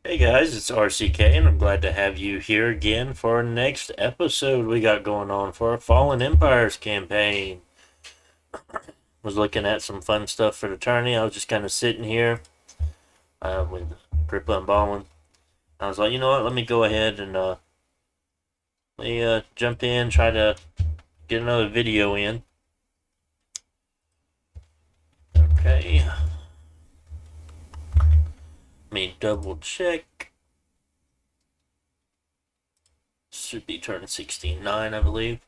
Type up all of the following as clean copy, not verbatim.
Hey guys, it's RCK, and I'm glad to have you here again for our next episode we got going on for our Fallen Empires campaign. Was looking at some fun stuff for the tourney. I was just kind of sitting here with Grippa and Ballin. I was like, you know what? Let me go ahead and let me jump in, try to get another video in. Okay, let me double check. Should be turn 69, I believe.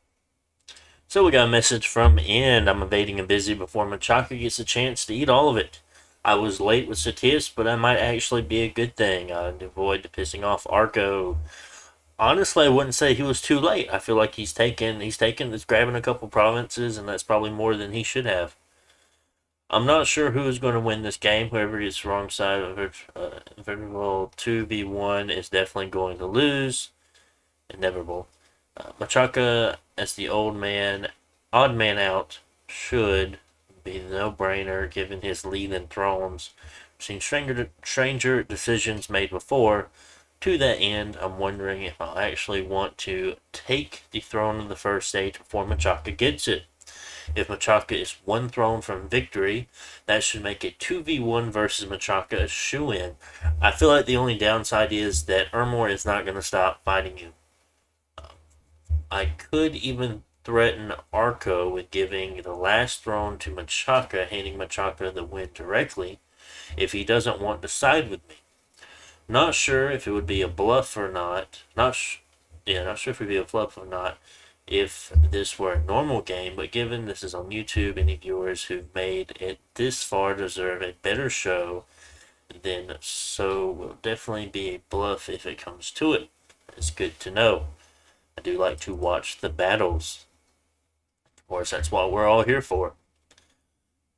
So we got a message from End. I'm evading and busy before Machaka gets a chance to eat all of it. I was late with Satis, but that might actually be a good thing. I'd avoid pissing off Arco. Honestly, I wouldn't say he was too late. I feel like he's grabbing a couple provinces, and that's probably more than he should have. I'm not sure who is going to win this game. Whoever gets wrong side of it, Inevitable 2v1 is definitely going to lose. Inevitable. Machaka as the odd man out, should be the no-brainer given his lead in thrones. I've seen stranger decisions made before. To that end, I'm wondering if I'll actually want to take the throne of the first stage before Machaka gets it. If Machaka is one throne from victory, that should make it 2v1 versus Machaka a shoe-in. I feel like the only downside is that Ermor is not going to stop fighting you. I could even threaten Arco with giving the last throne to Machaka, handing Machaka the win directly, if he doesn't want to side with me. Not sure if it would be a bluff or not. Not sure if it would be a bluff or not if this were a normal game, but given this is on YouTube, any viewers who've made it this far deserve a better show, then so will definitely be a bluff if it comes to it. It's good to know. I do like to watch the battles. Of course, that's what we're all here for.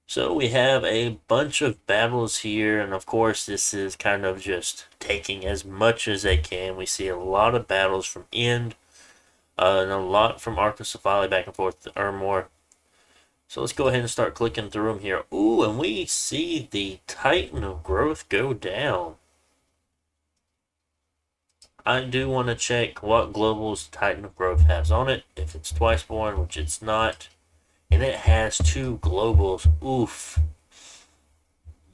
So we have a bunch of battles here, and of course, this is kind of just taking as much as they can. We see a lot of battles from End, and a lot from Arcocephali back and forth to Ermor. So let's go ahead and start clicking through them here. Ooh, and we see the Titan of Growth go down. I do want to check what globals Titan of Growth has on it. If it's Twice Born, which it's not. And it has two globals. Oof.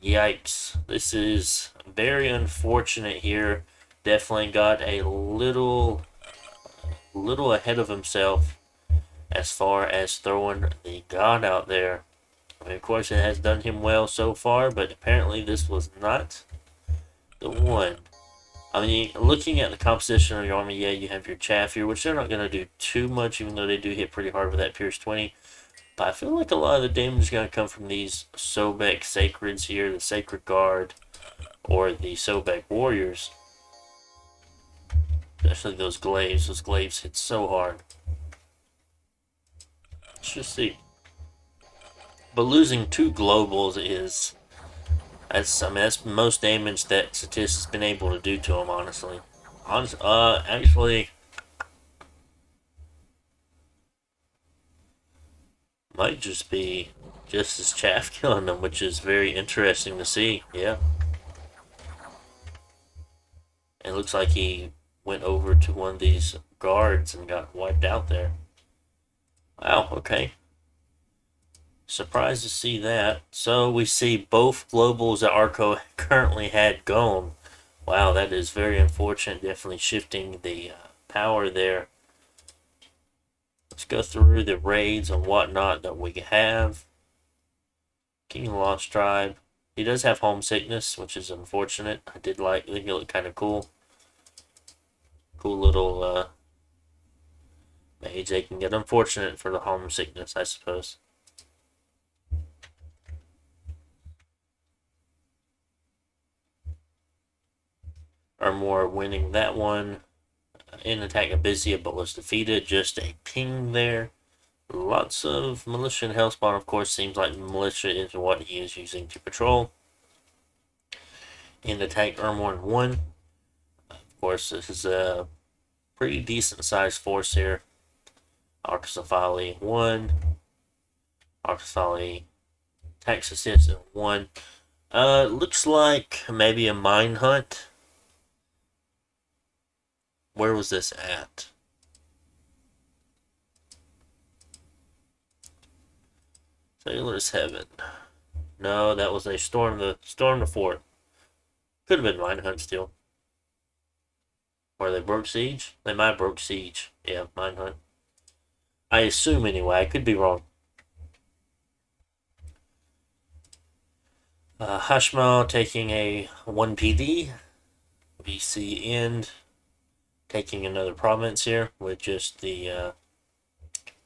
Yikes. This is very unfortunate here. Definitely got a little ahead of himself as far as throwing the god out there. I mean, of course, it has done him well so far, but apparently this was not the one. I mean, looking at the composition of your army, yeah, you have your chaff here, which they're not going to do too much, even though they do hit pretty hard with that Pierce 20. But I feel like a lot of the damage is going to come from these Sobek Sacreds here, the Sacred Guard, or the Sobek Warriors. Especially those glaives. Those glaives hit so hard. Let's just see. But losing two globals is... that's the most damage that Satis has been able to do to him, honestly. Actually, might just be just his chaff killing them, which is very interesting to see. Yeah. It looks like he went over to one of these guards and got wiped out there. Wow, okay. Surprised to see that. So we see both globals that Arco currently had gone. Wow, that is very unfortunate. Definitely shifting the power there. Let's go through the raids and whatnot that we have. King of the Lost Tribe. He does have homesickness, which is unfortunate. I think it looked kind of cool. Cool little mage they can get. Unfortunate for the homesickness, I suppose. Ermor winning that one. In attack Abyssia, but was defeated. Just a ping there. Lots of militia and Hellspawn, of course. Seems like militia is what he is using to patrol. In attack Ermor 1. Of course, this is a pretty decent sized force here. Arcocephali 1. Arcocephali Tax Assist 1. Looks like maybe a mine hunt. Where was this at? Sailor's Heaven. No, that was a storm the fort. Could have been Mine Hunt still. Or they broke siege? They might have broke siege. Yeah, Mine Hunt. I assume anyway. I could be wrong. Hashmal taking a 1 PD. BC End taking another province here with just the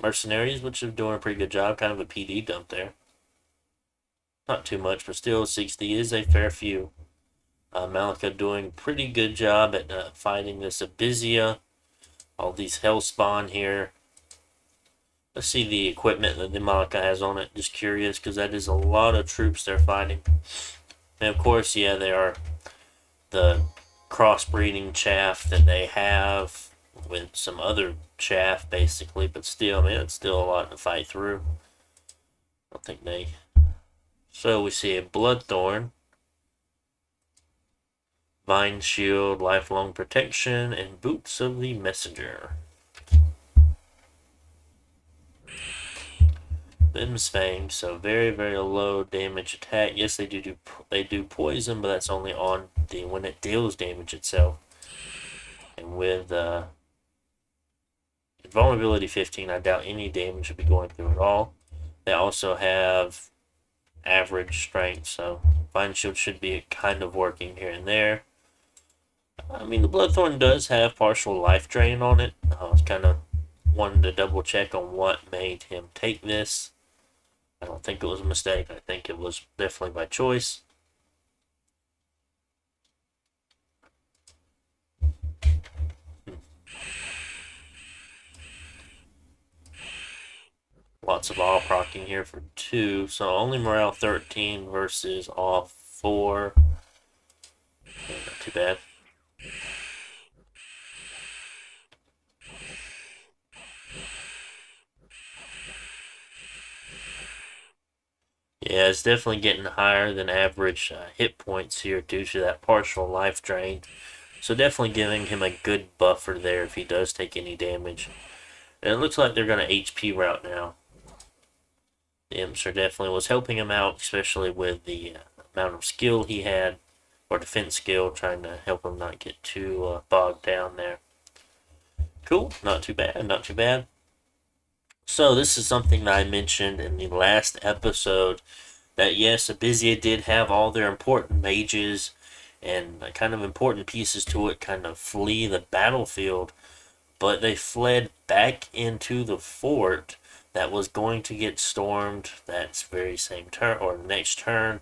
mercenaries, which are doing a pretty good job. Kind of a PD dump there. Not too much, but still 60 is a fair few. Malika doing pretty good job at fighting this Abizia. All these Hellspawn here. Let's see the equipment that the Malika has on it. Just curious, because that is a lot of troops they're fighting. And of course, yeah, they are the crossbreeding chaff that they have with some other chaff, basically. But still, man, it's still a lot to fight through. I don't think they... So we see a Bloodthorn, Vine Shield, Lifelong Protection, and Boots of the Messenger. Bim's Fang, so very, very low damage attack. Yes, they do poison, but that's only on when it deals damage itself. And with vulnerability 15, I doubt any damage would be going through at all. They also have average strength, so Vine Shield should be kind of working here and there. I mean, the Bloodthorn does have partial life drain on it. I was kind of wanting to double check on what made him take this. I don't think it was a mistake. I think it was definitely by choice. Lots of all procking here for 2. So only morale 13 versus all 4. Yeah, not too bad. Yeah, it's definitely getting higher than average hit points here due to that partial life drain. So definitely giving him a good buffer there if he does take any damage. And it looks like they're going to HP route now. The Imps are definitely was helping him out, especially with the amount of skill he had, or defense skill, trying to help him not get too bogged down there. Cool, not too bad, not too bad. So this is something that I mentioned in the last episode, that yes, Abizia did have all their important mages and kind of important pieces to it kind of flee the battlefield, but they fled back into the fort that was going to get stormed that very same turn, or next turn,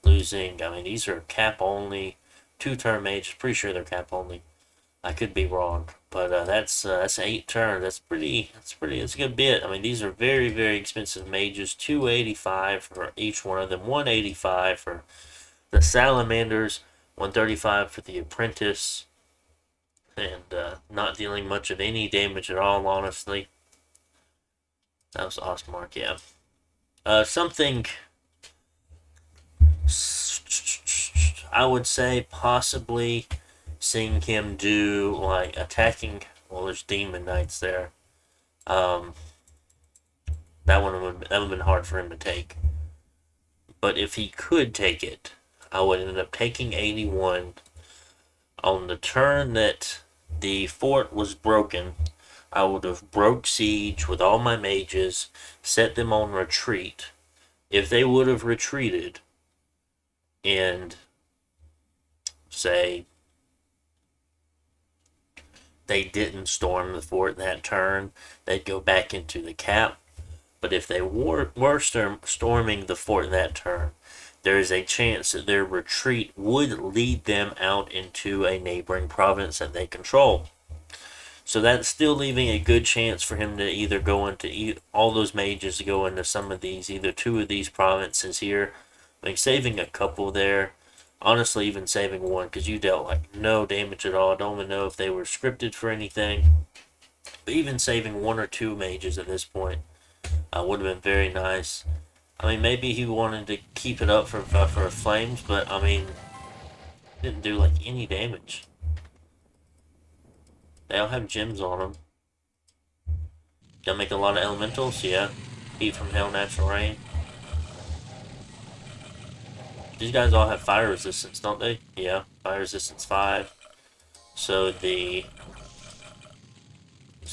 losing, I mean, these are cap only, 2-turn mages, pretty sure they're cap only. I could be wrong, but that's 8 turns. That's a good bit. I mean, these are very, very expensive mages. 285 for each one of them. 185 for the salamanders. 135 for the apprentice, and not dealing much of any damage at all. Honestly, that was Ostmark. Yeah, something I would say possibly seeing him do, like, attacking, well, there's demon knights there. That would have been hard for him to take. But if he could take it, I would end up taking 81 on the turn that the fort was broken. I would have broke siege with all my mages, set them on retreat. If they would have retreated and, say, they didn't storm the fort that turn, they'd go back into the cap. But if they were storming the fort that turn, there is a chance that their retreat would lead them out into a neighboring province that they control. So that's still leaving a good chance for him to either go into all those mages to go into some of these, either 2 of these provinces here. I mean, saving a couple there. Honestly, even saving 1, because you dealt like no damage at all. I don't even know if they were scripted for anything. But even saving 1 or 2 mages at this point would have been very nice. I mean, maybe he wanted to keep it up for flames, but I mean, didn't do like any damage. They all have gems on them. Gonna make a lot of elementals, yeah. Heat from hell, natural rain. These guys all have fire resistance, don't they? Yeah, fire resistance 5. So it's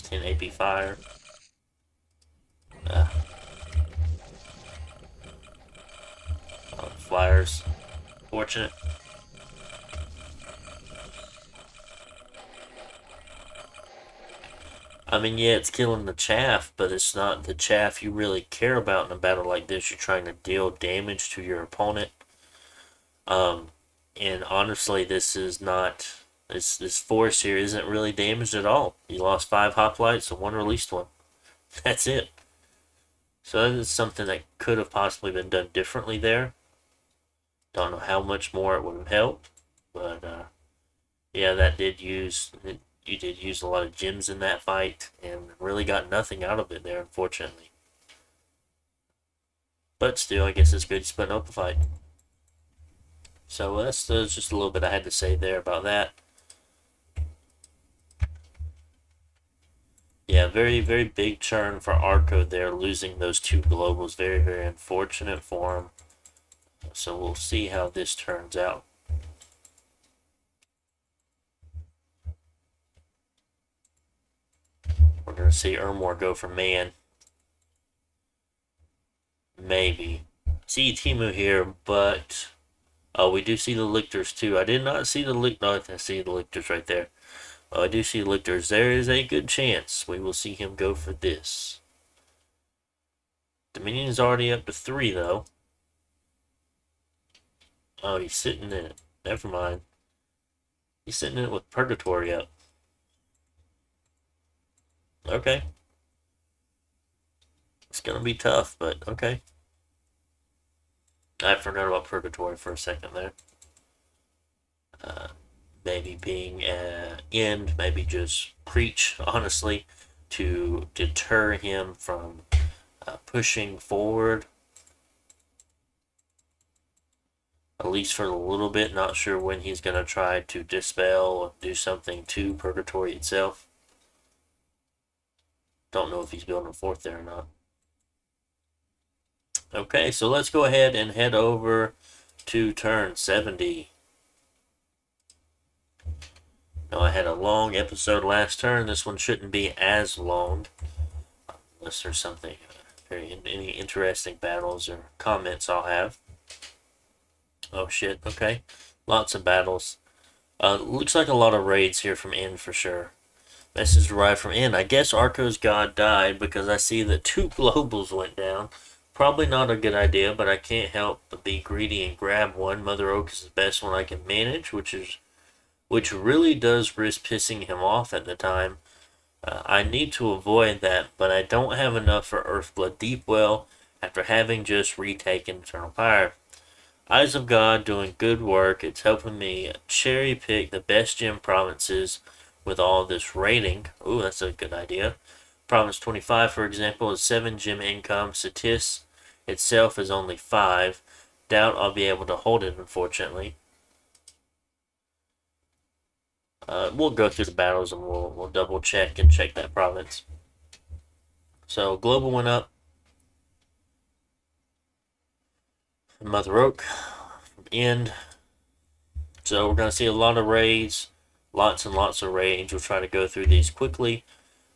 10 AP fire. Uh, Flyers. Fortunate. I mean, yeah, it's killing the chaff, but it's not the chaff you really care about in a battle like this. You're trying to deal damage to your opponent. Um, and honestly, this is not this force here isn't really damaged at all. You lost 5 hoplites and 1 released one. That's it. So that is something that could have possibly been done differently there. Don't know how much more it would have helped, but yeah, you did use a lot of gems in that fight, and really got nothing out of it there, unfortunately. But still, I guess it's good splitting up the fight. So that's just a little bit I had to say there about that. Yeah, very, very big churn for Arco there, losing those 2 globals. Very, very unfortunate for him. So we'll see how this turns out. We're going to see Ermor go for man. Maybe. See Timu here, but we do see the lictors too. I did not see the no, I see the lictors right there. I do see lictors. There is a good chance we will see him go for this. Dominion is already up to 3 though. Oh, he's sitting in it. Never mind. He's sitting in it with Purgatory up. Okay. It's gonna be tough, but okay. I forgot about Purgatory for a second there. Maybe being end, maybe just preach, honestly, to deter him from pushing forward. At least for a little bit. Not sure when he's going to try to dispel or do something to Purgatory itself. Don't know if he's building a 4th there or not. Okay, so let's go ahead and head over to turn 70. Now, I had a long episode last turn. This one shouldn't be as long. Unless there's something, any interesting battles or comments I'll have. Oh shit, okay. Lots of battles. Looks like a lot of raids here from N for sure. Message arrived from N. I guess Arco's god died because I see that 2 globals went down. Probably not a good idea, but I can't help but be greedy and grab one. Mother Oak is the best one I can manage, which really does risk pissing him off at the time. I need to avoid that, but I don't have enough for Earthblood Deepwell after having just retaken Eternal Fire. Eyes of God doing good work. It's helping me cherry pick the best gem provinces with all this rating. Ooh, that's a good idea. Province 25, for example, is 7 gem income. Satis itself is only 5. Doubt I'll be able to hold it, unfortunately. We'll go through the battles and we'll double check and check that province. So global went up. Mother Oak end. So we're going to see a lot of raids, lots and lots of raids. We'll try to go through these quickly.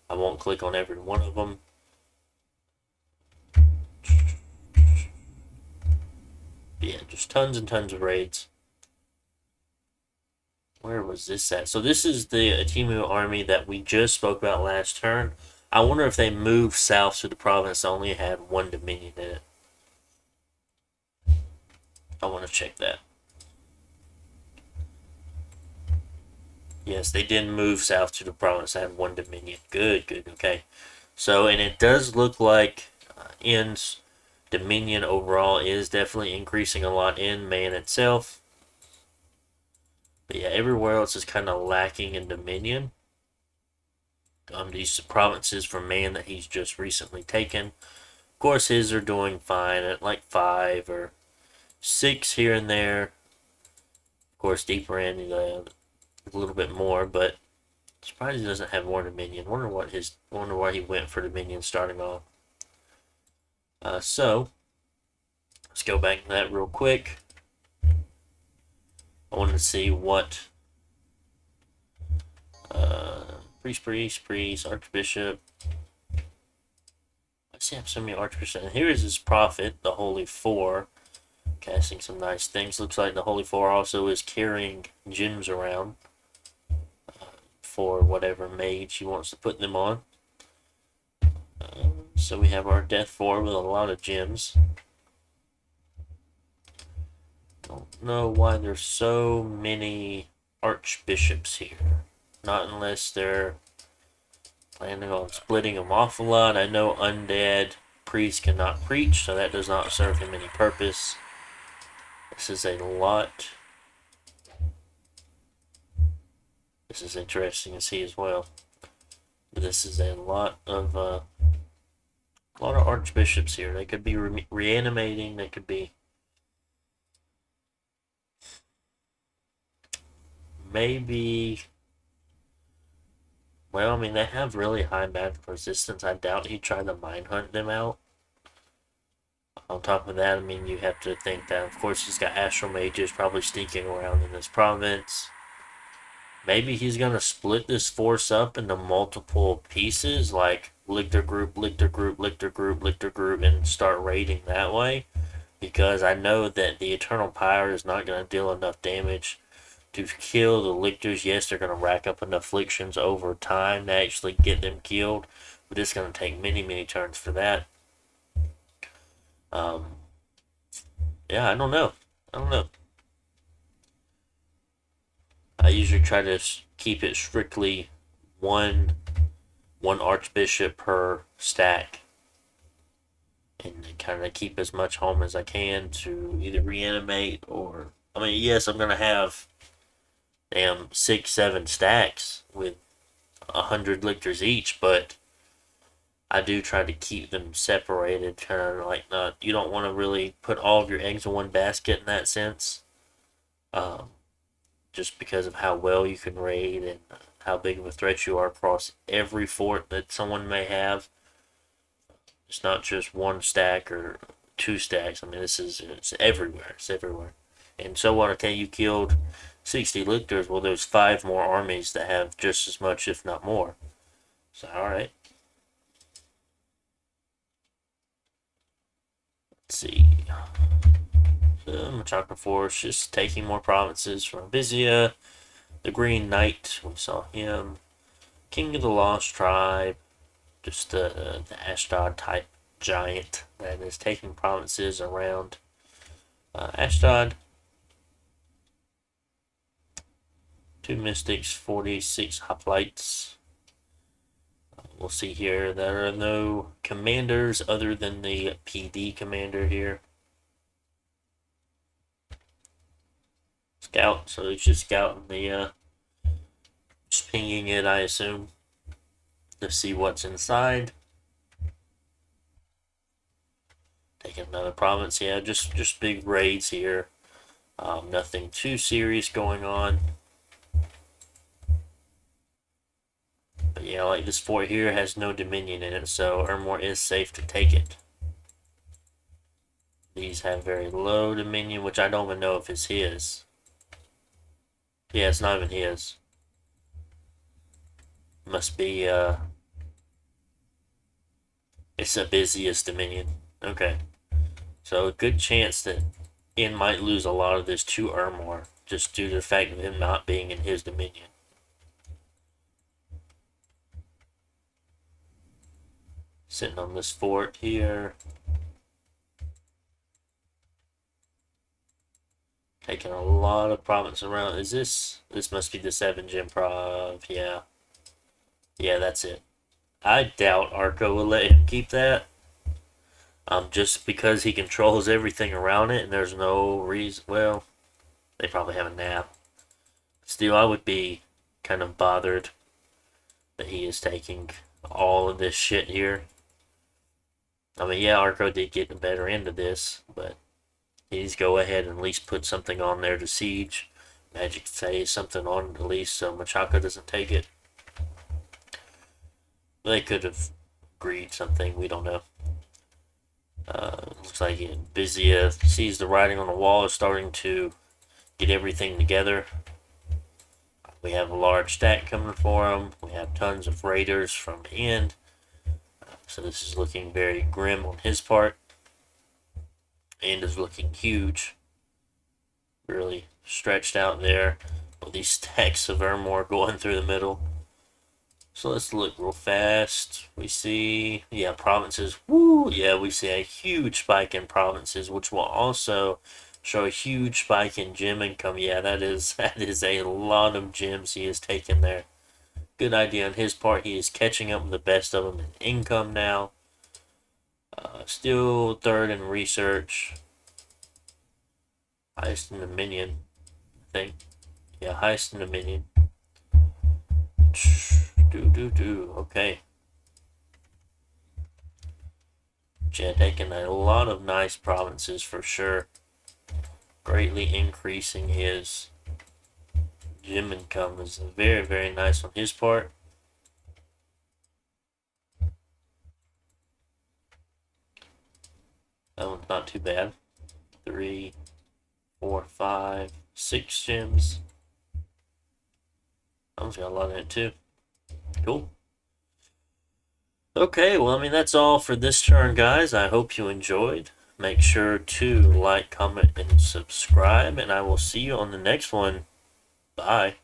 I won't click on every one of them. Yeah, just tons and tons of raids. Where was this at? So this is the Atimu army that we just spoke about last turn. I wonder if they moved south to the province that only had 1 Dominion in it. I want to check that. Yes, they did move south to the province that had 1 Dominion. Good, good, okay. So, and it does look like N's Dominion overall is definitely increasing a lot in Man itself. But yeah, everywhere else is kind of lacking in Dominion. These provinces from Man that he's just recently taken. Of course, his are doing fine at like 5 or 6 here and there. Of course, deeper in a little bit more, but Surprised he doesn't have more Dominion. Wonder why he went for Dominion starting off. So let's go back to that real quick. I wanted to see what priest, archbishop. I see I have so many archbishops. And here is his prophet, the Holy Four, casting some nice things. Looks like the Holy Four also is carrying gems around for whatever mage he wants to put them on. So we have our Death Four with a lot of gems. Don't know why there's so many archbishops here. Not unless they're planning on splitting them off a lot. I know undead priests cannot preach, so that does not serve him any purpose. This is a lot. This is interesting to see as well. This is a lot of archbishops here. They could be reanimating. They could be maybe. Well, I mean, they have really high magic resistance. I doubt he'd try to mine hunt them out. On top of that, I mean, you have to think that, of course, he's got astral mages probably sneaking around in this province. Maybe he's going to split this force up into multiple pieces, like Lictor group, Lictor group, Lictor group, Lictor group, and start raiding that way. Because I know that the Eternal Pyre is not going to deal enough damage to kill the Lictors. Yes, they're going to rack up enough afflictions over time to actually get them killed, but it's going to take many, many turns for that. Yeah, I don't know. I usually try to keep it strictly one archbishop per stack, and kind of keep as much home as I can to either reanimate or. I mean, yes, I'm gonna have 6, 7 stacks with 100 lictors each, but I do try to keep them separated, kind of like not. You don't want to really put all of your eggs in one basket in that sense. Just because of how well you can raid and how big of a threat you are across every fort that someone may have. It's not just one stack or 2 stacks. I mean, it's everywhere. It's everywhere. And so what? Okay, you killed 60 lictors. Well, there's 5 more armies that have just as much, if not more. So, alright. Let's see. So, Machaca Force just taking more provinces from Vizia. The Green Knight, we saw him. King of the Lost Tribe. Just the Ashdod type giant that is taking provinces around Ashdod. 2 mystics, 46 hoplites. We'll see here there are no commanders other than the PD commander here. Scout, so he's just scouting the just pinging it, I assume, to see what's inside. Taking another province, yeah, just big raids here. Nothing too serious going on. But yeah, like this fort here has no dominion in it, so Ermor is safe to take it. These have very low dominion, which I don't even know if it's his. Yeah, it's not even his. Must be, it's the busiest dominion. Okay. So a good chance that N might lose a lot of this to Ermor, just due to the fact of him not being in his dominion. Sitting on this fort here. Taking a lot of province around. Is this must be the 7 gem prov, yeah. Yeah, that's it. I doubt Arco will let him keep that. Just because he controls everything around it and there's no reason. Well, they probably have a nap. Still, I would be kind of bothered that he is taking all of this shit here. I mean, yeah, Arco did get the better end of this, but he's go ahead and at least put something on there to siege. Magic phase something on at least so Machaca doesn't take it. They could have agreed something. We don't know. Looks like Vizia sees the writing on the wall is starting to get everything together. We have a large stack coming for him. We have tons of raiders from end. So this is looking very grim on his part. End is looking huge. Really stretched out there with these stacks of Ermor going through the middle. So let's look real fast. We see, yeah, provinces. Woo! Yeah, we see a huge spike in provinces, which will also show a huge spike in gem income. Yeah, that is a lot of gems he has taken there. Good idea on his part. He is catching up with the best of them in income now. Still third in research. Highest in Dominion, I think. Yeah, highest in Dominion. Okay. Yeah, taking a lot of nice provinces for sure. Greatly increasing his gem income is very, very nice on his part. That one's not too bad. 3, 4, 5, 6 gems. That one's got a lot in it too. Cool. Okay, well, I mean, that's all for this turn, guys. I hope you enjoyed. Make sure to like, comment, and subscribe, and I will see you on the next one. Bye.